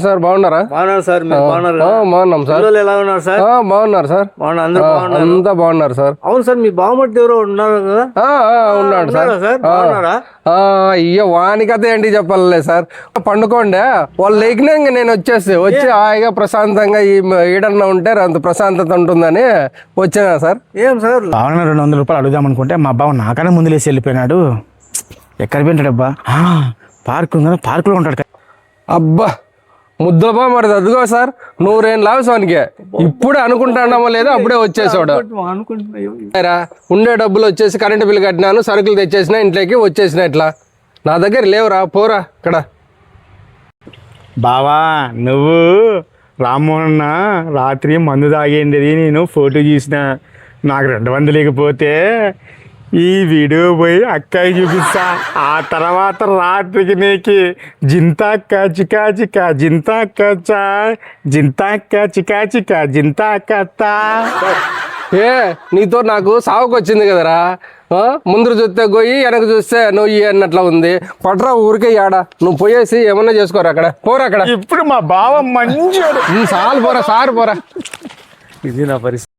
Sir బాగున్నారా? బాగున్నారు sir. బాగున్నాం సార్. ఎలా ఉన్నారు సార్? బాగున్నారు సార్. అంతా బాగున్నారు సార్. అవును సార్, మీ బావమర్ది ఎవరో ఉన్నారు కదా? ఉన్నాడు సార్. బాగున్నారా? అయ్యో వాని కథ ఏంటి చెప్పాలే సార్. పండుకోండే వాళ్ళు లేకినా ఇంక నేను వచ్చి హాయిగా ప్రశాంతంగా ఈడన్నా ఉంటే అంత ప్రశాంతత ఉంటుందని వచ్చినా సార్. ఏం సార్ బావన 200 రూపాయలు అడుగుదాం అనుకుంటే మా బావ నాకన్నా ముందు లేచి వెళ్ళిపోయినాడు. ఎక్కడ పోయింటాడబ్బా? పార్క్ ఉందని పార్కులో ఉంటాడు. అబ్బా ముద్దులపా మరి అదిగో సార్ 100 ఏళ్ళు లాభసానికి ఇప్పుడే అనుకుంటామో లేదో అప్పుడే వచ్చేసాడు. ఉండే డబ్బులు వచ్చేసి కరెంటు బిల్లు కట్టినాను, సరుకులు తెచ్చేసిన, ఇంట్లోకి వచ్చేసిన. ఇట్లా నా దగ్గర లేవురా, పోరా ఇక్కడ. బావా నువ్వు రామ్మోహన్ రాత్రి మందు తాగేంటిది నేను ఫోటో తీసిన. నాకు 200 లేకపోతే ఈ వీడియో పోయి అక్కకి చూపిస్తా. ఆ తర్వాత రాత్రికి నీకు జింతాక్క చికా చికా జింతాక్క చా జింతాక్క చికా చికా జింతాక్క. నీతో నాకు సావుకు వచ్చింది కదరా. ముందు చూస్తే గొయ్యి, వెనక చూస్తే నొయ్యి అన్నట్లా ఉంది. పట్రా ఊరికే ఆడ నువ్వు పోయేసి ఏమన్నా చేసుకోరా అక్కడ, పోరా అక్కడ. ఇప్పుడు మా బావ మంచి చాలు పోరా సార్, పోరా. ఇది నా పరిస్థితి.